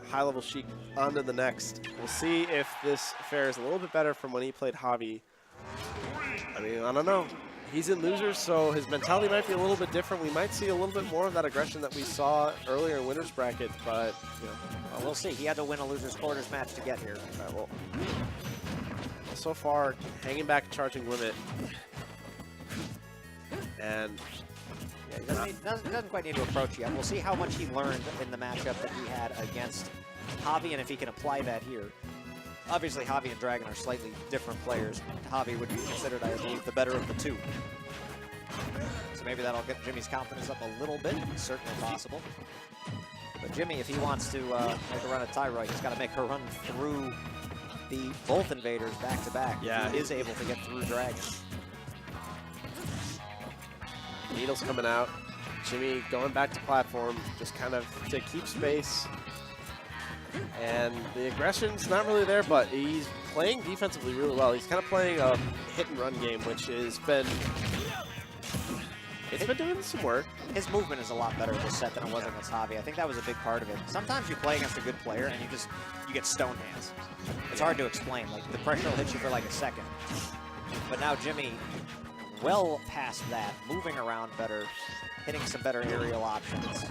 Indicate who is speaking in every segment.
Speaker 1: high-level Sheik on to the next. We'll see if this fares a little bit better from when he played Javi. I mean, I don't know. He's in losers, so his mentality might be a little bit different. We might see a little bit more of that aggression that we saw earlier in winners bracket, but you know,
Speaker 2: well, we'll see. He had to win a losers quarters match to get here.
Speaker 1: Well, so far, hanging back, charging limit, and
Speaker 2: yeah, he doesn't quite need to approach yet. We'll see how much he learned in the matchup that he had against Javi, and if he can apply that here. Obviously, Javi and Dragon are slightly different players. Javi would be considered, I believe, the better of the two. So maybe that'll get Jimmy's confidence up a little bit. It's certainly possible. But Jimmy, if he wants to make a run at Tyrite, he's got to make her run through the both invaders back to back.
Speaker 1: Yeah,
Speaker 2: he is able to get through Dragon.
Speaker 1: Needle's coming out. Jimmy going back to platform, just kind of to keep space. And the aggression's not really there, but he's playing defensively really well. He's kind of playing a hit-and-run game, which has been... It's been doing some work.
Speaker 2: His movement is a lot better this set than it was against Javi. I think that was a big part of it. Sometimes you play against a good player and you get stone hands. It's hard to explain. Like, the pressure will hit you for like a second. But now Jimmy, well past that, moving around better, hitting some better aerial options.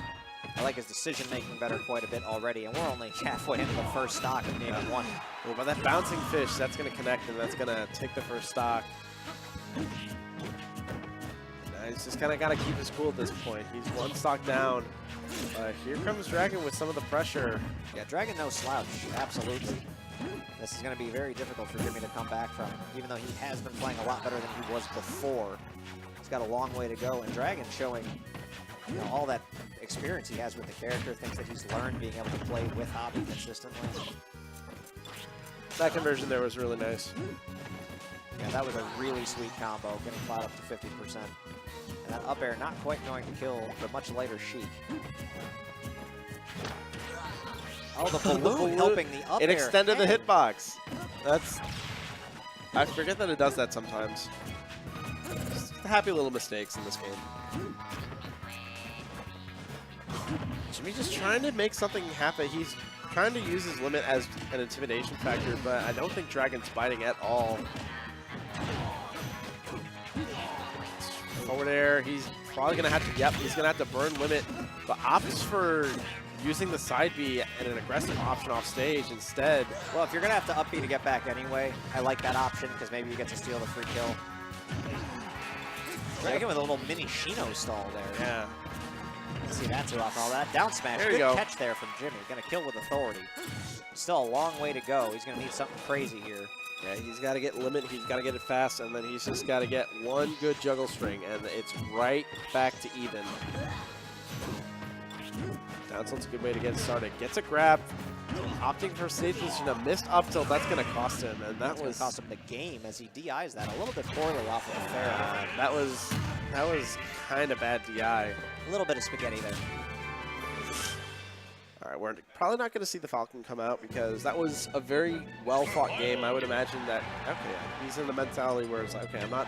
Speaker 2: I like his decision-making better quite a bit already, and we're only halfway into the first stock of game one.
Speaker 1: Well, by that bouncing fish, that's going to connect, and that's going to take the first stock. Now he's just kind of got to keep his cool at this point. He's one stock down. Here comes Dragon with some of the pressure.
Speaker 2: Yeah, Dragon no slouch, absolutely. This is going to be very difficult for Jimmy to come back from, even though he has been playing a lot better than he was before. He's got a long way to go, and Dragon showing all that experience he has with the character, things that he's learned being able to play with Javi consistently.
Speaker 1: That conversion there was really nice.
Speaker 2: Yeah, that was a really sweet combo, getting Cloud up to 50%. And that up air not quite going to kill the much lighter Sheik. Oh, the balloon helping the up air.
Speaker 1: It extended the hitbox. That's... I forget that it does that sometimes. Just happy little mistakes in this game. Jimmy just trying to make something happen. He's trying to use his limit as an intimidation factor, but I don't think Dragon's biting at all. Forward air, he's probably going to have to, yep, he's going to have to burn limit, but opts for using the side B and an aggressive option off stage instead.
Speaker 2: Well, if you're going to have to up B to get back anyway, I like that option because maybe you get to steal the free kill. Dragon with a little mini Shino stall there.
Speaker 1: Yeah.
Speaker 2: See, that's off all that. Down smash.
Speaker 1: There
Speaker 2: Good
Speaker 1: you go.
Speaker 2: Catch there from Jimmy. Going to kill with authority. Still a long way to go. He's going to need something crazy here.
Speaker 1: Yeah, he's got to get limit, he's got to get it fast, and then he's just got to get one good juggle string, and it's right back to even. Down tilt's a good way to get started. Gets a grab, opting for stage position, a missed up tilt, that's going to cost him, and that was...
Speaker 2: cost him the game as he DIs that a little bit poorly off of the fair.
Speaker 1: That was kind of bad DI.
Speaker 2: A little bit of spaghetti there.
Speaker 1: All right, we're probably not going to see the Falcon come out because that was a very well-fought game. I would imagine that, okay, he's in the mentality where it's like, okay, I'm not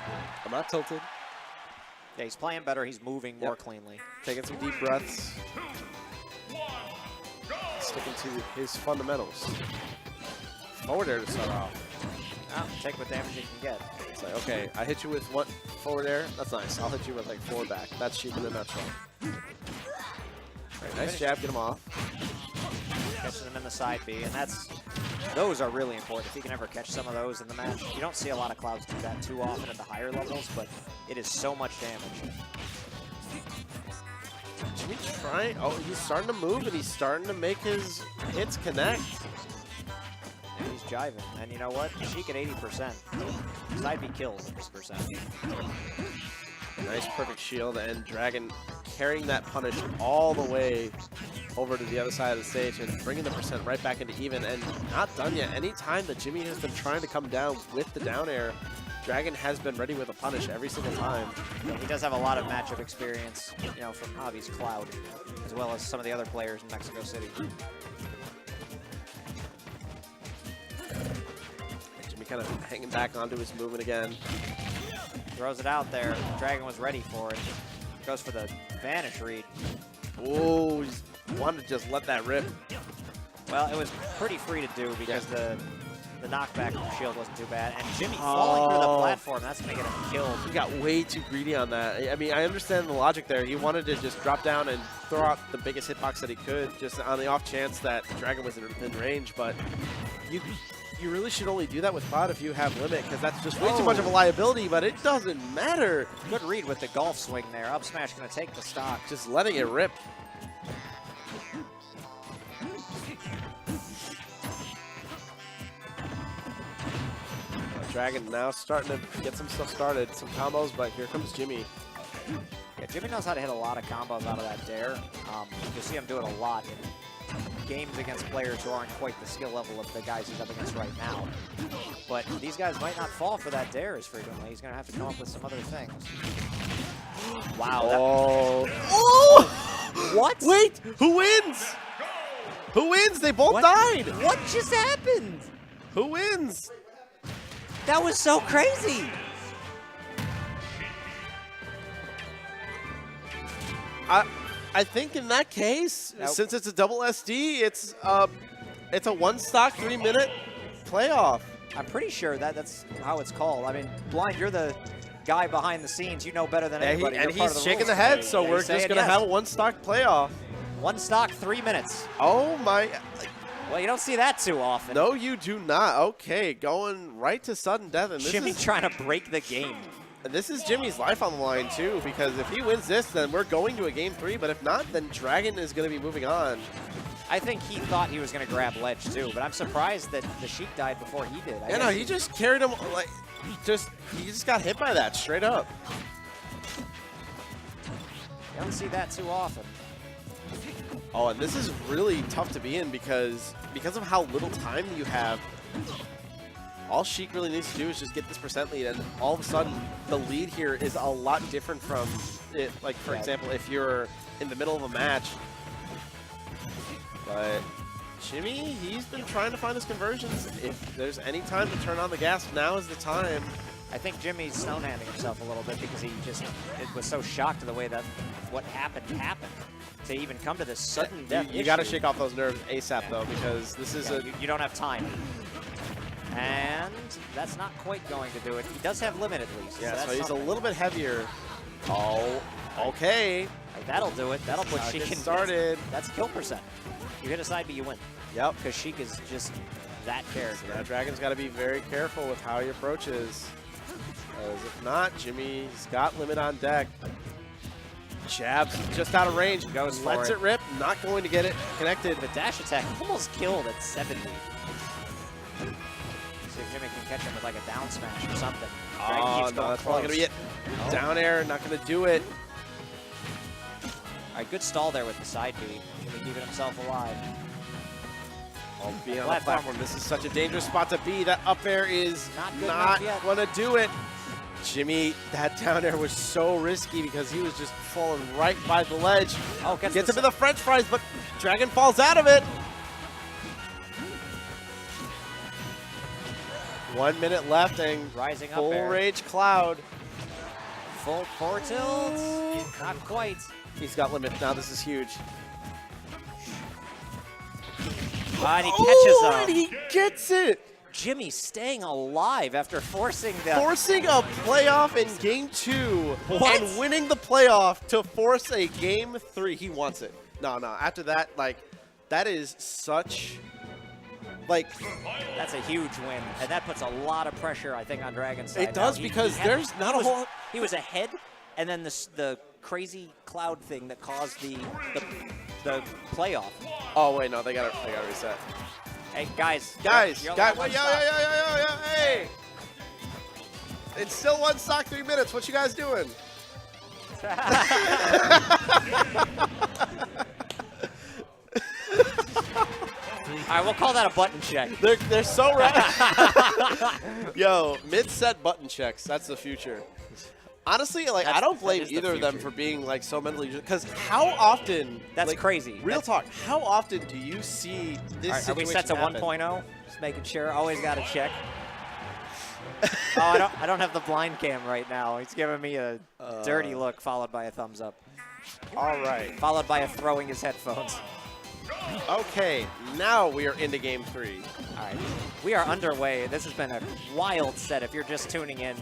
Speaker 1: tilted.
Speaker 2: Yeah, he's playing better. He's moving more cleanly.
Speaker 1: Taking some deep breaths. Sticking to his fundamentals. Forward air to start off.
Speaker 2: Take what damage you can get.
Speaker 1: It's like, okay, I hit you with one forward air. That's nice. I'll hit you with like 4 back. That's Sheik in a nutshell. Right, nice jab, get him off.
Speaker 2: Catching him in the side B, and those are really important. If you can ever catch some of those in the match. You don't see a lot of Clouds do that too often at the higher levels, but it is so much damage.
Speaker 1: Jimmy trying, oh, he's starting to move and he's starting to make his hits connect.
Speaker 2: And he's jiving, and you know what? Sheik at 80%. Side B kills 80%.
Speaker 1: Nice perfect shield, and Dragon carrying that punish all the way over to the other side of the stage and bringing the percent right back into even, and not done yet. Anytime that Jimmy has been trying to come down with the down air, Dragon has been ready with a punish every single time.
Speaker 2: Yeah, he does have a lot of matchup experience, you know, from Javi's Cloud, as well as some of the other players in Mexico City.
Speaker 1: Jimmy kind of hanging back onto his movement again.
Speaker 2: Throws it out there. Dragon was ready for it. Goes for the vanish read.
Speaker 1: Oh, he wanted to just let that rip.
Speaker 2: Well, it was pretty free to do because the knockback from shield wasn't too bad. And Jimmy falling through the platform, that's going to get him killed.
Speaker 1: He got way too greedy on that. I mean, I understand the logic there. He wanted to just drop down and throw out the biggest hitbox that he could, just on the off chance that Dragon was in range. But you really should only do that with Cloud if you have limit, because that's just way too much of a liability, but it doesn't matter.
Speaker 2: Good read with the golf swing there. Up smash going to take the stock.
Speaker 1: Just letting it rip. Dragon now starting to get some stuff started, some combos, but here comes Jimmy.
Speaker 2: Yeah, Jimmy knows how to hit a lot of combos out of that dare. You'll see him do it a lot in games against players who aren't quite the skill level of the guys he's up against right now. But these guys might not fall for that dare as frequently. He's going to have to come up with some other things. Wow.
Speaker 1: Oh!
Speaker 2: What?
Speaker 1: Wait, who wins? Who wins? They both died.
Speaker 2: What just happened?
Speaker 1: Who wins?
Speaker 2: That was so crazy.
Speaker 1: I think in that case, since it's a double SD, it's a one stock 3-minute playoff.
Speaker 2: I'm pretty sure that's how it's called. I mean, Blind, you're the guy behind the scenes. You know better than anybody.
Speaker 1: And he's shaking the head, so we're just going to have a one stock playoff.
Speaker 2: One stock, 3 minutes.
Speaker 1: Oh my.
Speaker 2: Well, you don't see that too often.
Speaker 1: No, you do not. Okay, going right to sudden death. And this
Speaker 2: Jimmy
Speaker 1: is
Speaker 2: trying to break the game.
Speaker 1: This is Jimmy's life on the line, too, because if he wins this, then we're going to a game 3. But if not, then Dragon is going to be moving on.
Speaker 2: I think he thought he was going to grab ledge, too. But I'm surprised that the Sheik died before he did.
Speaker 1: Yeah, no, he just carried him, like, he just got hit by that straight up.
Speaker 2: You don't see that too often.
Speaker 1: Oh, and this is really tough to be in because of how little time you have. All Sheik really needs to do is just get this % lead, and all of a sudden, the lead here is a lot different from it. Like, for example, if you're in the middle of a match. But Jimmy, he's been trying to find his conversions. If there's any time to turn on the gas, now is the time.
Speaker 2: I think Jimmy's stonehanding himself a little bit because he just was so shocked to the way that what happened. To even come to this sudden death
Speaker 1: You got to shake off those nerves ASAP, though, because this is
Speaker 2: you don't have time. And that's not quite going to do it. He does have limit at least.
Speaker 1: Yeah,
Speaker 2: so
Speaker 1: he's something. A little bit heavier. Oh, okay.
Speaker 2: Like, that'll do it. That'll put Sheik in.
Speaker 1: Started.
Speaker 2: That's kill %. You hit a side B, you win.
Speaker 1: Yep.
Speaker 2: Because Sheik is just that character.
Speaker 1: So now Dragon's got to be very careful with how he approaches. As if not, Jimmy's got limit on deck. Jabs just out of range.
Speaker 2: Goes for
Speaker 1: Lets it rip. Not going to get it connected.
Speaker 2: The dash attack almost killed at 70. See if Jimmy can catch him with like a down smash or something.
Speaker 1: Oh, no, that's probably going to be it. Down air, not going to do it.
Speaker 2: All right, good stall there with the side B. Jimmy keeping himself alive.
Speaker 1: Oh, being on the platform. This is such a dangerous spot to be. That up air is not going to do it. Jimmy, that down air was so risky because he was just falling right by the ledge.
Speaker 2: Oh,
Speaker 1: gets him to the French fries, but Dragon falls out of it. 1 minute left and
Speaker 2: rising up
Speaker 1: full
Speaker 2: air.
Speaker 1: rage Cloud.
Speaker 2: Full forward tilt. Not quite.
Speaker 1: He's got limit. Now this is huge.
Speaker 2: And he catches up.
Speaker 1: And he gets it.
Speaker 2: Jimmy staying alive after forcing a
Speaker 1: playoff in game 2 and winning the playoff to force a game 3. He wants it. No. After that, like, that is such, like,
Speaker 2: that's a huge win, and that puts a lot of pressure, I think, on Dragon's side.
Speaker 1: It does because there's not a whole.
Speaker 2: He was ahead, and then the crazy Cloud thing that caused the playoff.
Speaker 1: Oh wait, no, they gotta reset.
Speaker 2: Hey, guys.
Speaker 1: Hey! It's still one stock 3 minutes. What you guys doing?
Speaker 2: All right, we'll call that a button check.
Speaker 1: They're so right. Yo, mid-set button checks. That's the future. Honestly, like, I don't blame either of them for being like so mentally, because how often?
Speaker 2: That's
Speaker 1: like,
Speaker 2: crazy.
Speaker 1: Real talk. How often do you see this situation
Speaker 2: Are we set to
Speaker 1: happen?
Speaker 2: 1.0? Just making sure. Always got to check. Oh, I don't have the blind cam right now. He's giving me a dirty look, followed by a thumbs up.
Speaker 1: All right.
Speaker 2: Followed by a throwing his headphones.
Speaker 1: Okay, now we are into game 3.
Speaker 2: All right, we are underway. This has been a wild set. If you're just tuning in,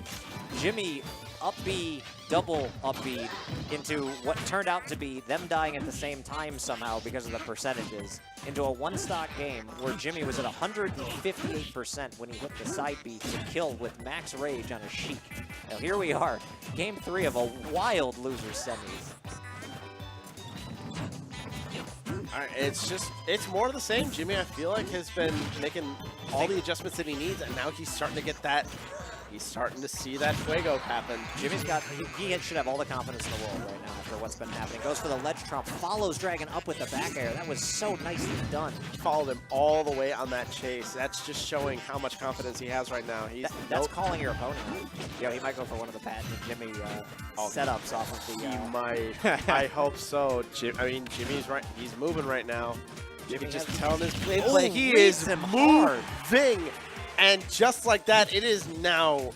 Speaker 2: Jimmy up B, double up B into what turned out to be them dying at the same time somehow because of the percentages, into a one-stock game where Jimmy was at 158% when he hit the side B to kill with max rage on a Sheik. Now here we are, game 3 of a wild loser semis.
Speaker 1: All right, it's more of the same. Jimmy, I feel like, has been making all the adjustments that he needs, and now he's starting to get that. He's starting to see that fuego happen.
Speaker 2: Jimmy's got, he should have all the confidence in the world right now after what's been happening. Goes for the ledge trump, follows Dragon up with the back air. That was so nicely done.
Speaker 1: Followed him all the way on that chase. That's just showing how much confidence he has right now.
Speaker 2: That's calling your opponent out. You know, he might go for one of the patented Jimmy setups off of the...
Speaker 1: He might. I hope so. Jimmy's right. He's moving right now. Jimmy just telling his play. He is moving. And just like that, it is now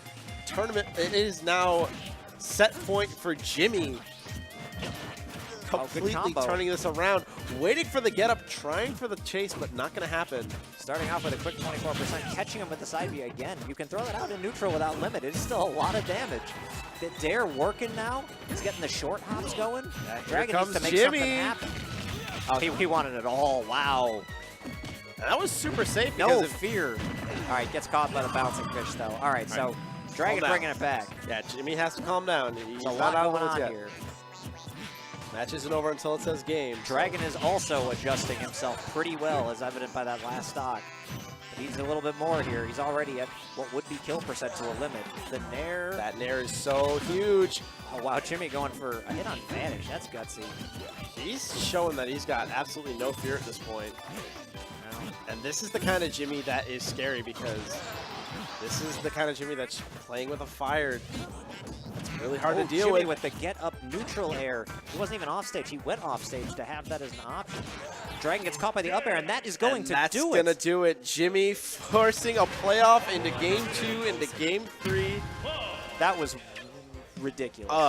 Speaker 1: set point for Jimmy. Completely turning this around, waiting for the get up, trying for the chase, but not going to happen.
Speaker 2: Starting off with a quick 24%, catching him with the side B again. You can throw that out in neutral without limit. It's still a lot of damage. The dare working now. He's getting the short hops going. Dragon needs to make something happen. Oh, he wanted it all. Wow.
Speaker 1: That was super safe.
Speaker 2: No fear. All right, gets caught by the bouncing fish, though. All right, so Dragon bringing it back.
Speaker 1: Yeah, Jimmy has to calm down. He's
Speaker 2: a lot going on here.
Speaker 1: Match isn't over until it says game.
Speaker 2: Dragon is also adjusting himself pretty well, as evident by that last stock. But he's a little bit more here. He's already at what would be kill percent to a limit. The nair.
Speaker 1: That nair is so huge.
Speaker 2: Oh, wow, Jimmy going for a hit on Vanish. That's gutsy.
Speaker 1: He's showing that he's got absolutely no fear at this point. And this is the kind of Jimmy that is scary, because this is the kind of Jimmy that's playing with a fire. It's really hard to deal
Speaker 2: Jimmy
Speaker 1: with.
Speaker 2: The get up neutral air. He wasn't even off stage. He went off stage to have that as an option. Dragon gets caught by the up air, and that is going to do it.
Speaker 1: That's going to do it. Jimmy forcing a playoff into game 2, into game 3.
Speaker 2: That was ridiculous.